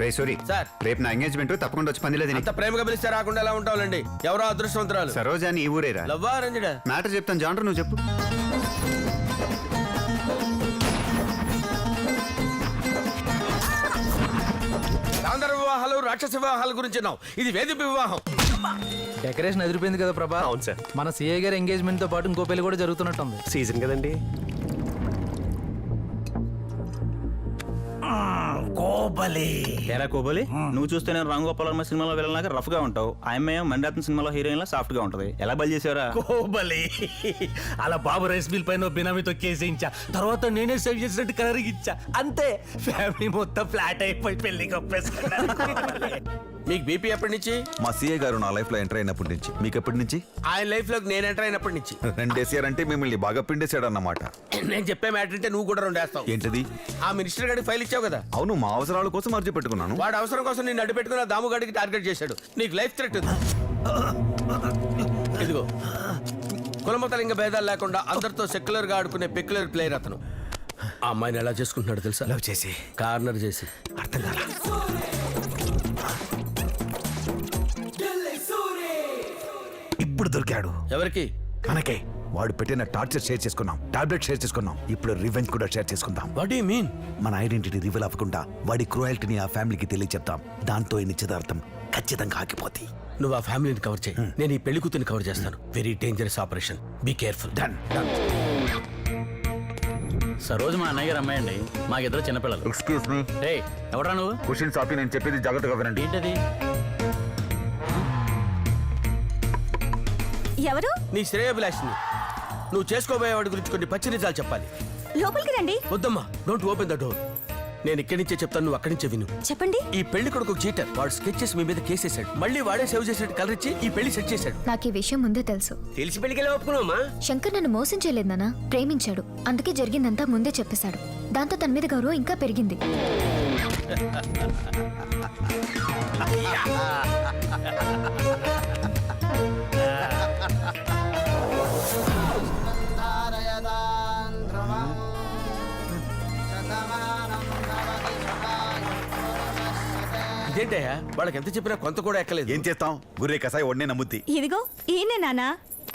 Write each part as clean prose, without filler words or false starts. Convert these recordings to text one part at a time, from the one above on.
రే Suri sir. రేపు నా engagement తప్పకుండా వచ్చి పందిలేదు అంత ప్రేమగా పిలిస్తే రాకుండా ఎలా ఉంటావులండి? ఎవరో అదృష్టవంతురాలు. సరోజా అని ఈ ఊరేరా. లవ్వా రంజడా? మ్యాటర్ చెప్తాను జాండ్రు, నువ్వు చెప్పు. గాంధర్వ వివాహాలు రాక్షస వివాహాల గురించి ఇది వేదిక వివాహం. డెకరేషన్ ఎదిరిపోయింది కదా ప్రభా. అవును సార్. మన సిఐ గారి ఎంగేజ్మెంట్ తో పాటు ఇంకో పెళ్లి కూడా జరుగుతున్నట్టుంది. సీజన్ కదండి. తెరా కోబలి, నువ్వు చూస్తే నేను రామ్ గోపాల్ వర్మ సినిమాలో వెళ్ళలాగా రఫ్ గా ఉంటావు. ఆయమ్మ మణిరత్న సినిమాలో హీరోయిన్ లా సాఫ్ట్ గా ఉంటది. ఎలా బలి చేసావరా? కోబలి అలా బాబు రైస్ మిల్ పైన బినామీతో కేసేయించా, తర్వాత నేనే సేవ్ చేసినట్టు కలరిగిచ్చా. అంతే, ఫ్యామిలీ మొత్తం ఫ్లాట్ అయిపోయి పెళ్లి కప్పేసుకున్నా. మీకు బీపీ ఎప్పటి నుంచి? మా సీఏ గారు నా లైఫ్ లో ఎంటర్ అయినప్పటి నుంచి. మీకు ఎప్పటి నుంచి? ఆయన లైఫ్ లోకి నేను ఎంటర్ అయినప్పటి నుంచి. రెండేసారంటే మిమ్మల్ని బాగా పిండేశాడు అన్నమాట. నేను చెప్పే మ్యాటర్ అంటే నువ్వు కూడా రెండేస్తావు. ఏంటది? ఆ మినిస్టర్ గారికి ఫైల్ ఇచ్చావు కదా. అవును, మా అవసరాల కోసం అర్జీ పెట్టుకున్నాను. వాడు అవసరం కోసం నేను అడ్డు పెట్టుకున్న దాముగాడికి టార్గెట్ చేశాడు. నీకు లైఫ్ థ్రెట్ ఉంది. ఇదిగో, కులమతలింగ భేదాలు లేకుండా అందరితో సెక్యులర్ గా ఆడుకునే పెక్యులర్ ప్లేయర్ అతను. ఆ అమ్మాయిని ఎలా చేసుకుంటున్నాడు తెలుసా? లవ్ చేసి కార్నర్ చేసి. అర్థం కాల. ఇప్పుడు దొరికాడు. ఎవరికి? మనకే. వాడు పెట్టిన టార్చర్ షేర్ చేసుకున్నాం, టాబ్లెట్ షేర్ చేసుకున్నాం, ఇప్పుడు రివెంజ్ కూడా షేర్ చేసుకుందాం. What you mean? మన ఐడెంటిటీ రివీల్ అవ్వకుండా వాడి క్రూయల్టీని ఆ ఫ్యామిలీకి తెలియచెప్తాం. దాంతో ఈ నిశ్చితార్థం ఖచ్చితంగా ఆగిపోతుంది. నువ్వు ఆ ఫ్యామిలీని కవర్ చేయి, నేను ఈ పెళ్లి కూతురిని కవర్ చేస్తాను. Very dangerous operation, be careful. Done. Saroju మా అన్నయ్య గారు అమ్మాయి అండి. మాకిద్దరు చిన్నపిల్లలు. Excuse me. రే, ఎవడా నువ్వు? క్వశ్చన్ సాపి నేను చెప్పేది జాగ్రత్తగా వినండి. ఏంటది? ఎవరు? నీ శ్రేయోభిలాషిని. నువ్వు చేసుకోబోయే వాడి గురించి కొన్ని పచ్చి నిజాలు చెప్పాలి. లోపలికి రండి. వద్దమ్మా, డోంట్ ఓపెన్ ద డోర్. నేను ఇక్కడి నుంచే చెప్తాను, నువ్వు అక్కడి నుంచే విను. చెప్పండి. ఈ పెళ్లి కొడుకు చీటర్. వాడు స్కెచెస్ మీ మీద కేసేశాడు. మళ్ళీ వాడే సేవ్ చేసేట్టు కలర్ ఇచ్చి ఈ పెళ్లి సెట్ చేశాడు. నాకు ఈ విషయం ముందే తెలుసు. తెలిసి పెళ్లికి ఒప్పుకున్నామా? శంకర్ నన్ను మోసం చేయలేదు నాన్న, ప్రేమించాడు. అందుకే జరిగిందంతా ముందే చెప్పేశాడు. దాంతో తన మీద గౌరవం ఇంకా పెరిగింది. ఇదేంటయ్యా, వాళ్ళకి ఎంత చెప్పినా కొంత కూడా ఎక్కలేదు. ఏం చేస్తాం, గుర్రే కసాయి ఒడ్నే నమ్ముద్ది. ఇదిగో ఈయనే నానా.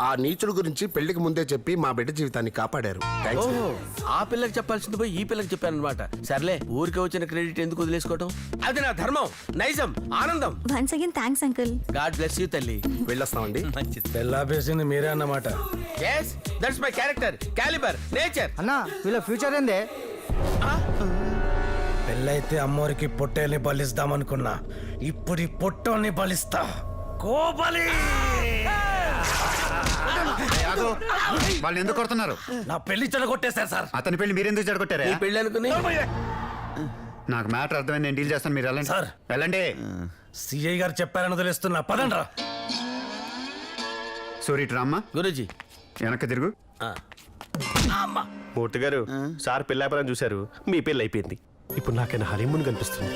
ఆ నీచుడు గురించి పెళ్లికి ముందే చెప్పి మా బిడ్డ జీవితాన్ని కాపాడారు. ఓహో, ఆ పిల్లకి చెప్పాల్సింది పోయి ఈ పిల్లకి చెప్పాను అనమాట. సర్లే, ఊరికే వచ్చిన క్రెడిట్ ఎందుకు వదిలేసుకోవటం? అది నా ధర్మం, నైజం, ఆనందం. Once again thanks uncle. God bless you తల్లి. వెళ్ళొస్తామండి. పెళ్ళాపేసింది మీరే అన్నమాట. yes that's my character, caliber, nature. అన్నా, వీళ్ళ ఫ్యూచర్ ఏందే? పెళ్ళైతే అమ్మోరికి పొట్టేల్ని బలిస్తామనుకున్నా, ఇప్పుడు ఈ పొట్టోల్ని బలిస్తా. కోబలి, వాళ్ళు ఎందుకు కొడుతున్నారు? నా పెళ్లి చెడగొట్టేశారు సార్. అతని పెళ్లి మీరెందుకు జరగొట్టారా? ఈ పెళ్లి అనుకుని నాకు మ్యాటర్ అర్థమైంది, నేను డీల్ చేస్తాను. మీరు వెళ్ళండి సార్. వెళ్ళండి. సిఐ గారు చెప్పారని వదిలేస్తున్నా, పదండ్రా. సూరి రామ్మా, గురూజీ. వెనక్కి తిరుగు. మూర్తి గారు, సార్ పెళ్ళాపరం చూశారు, మీ పెళ్ళి అయిపోయింది. ఇప్పుడు నాకైనా హనీమూన్ కనిపిస్తుంది.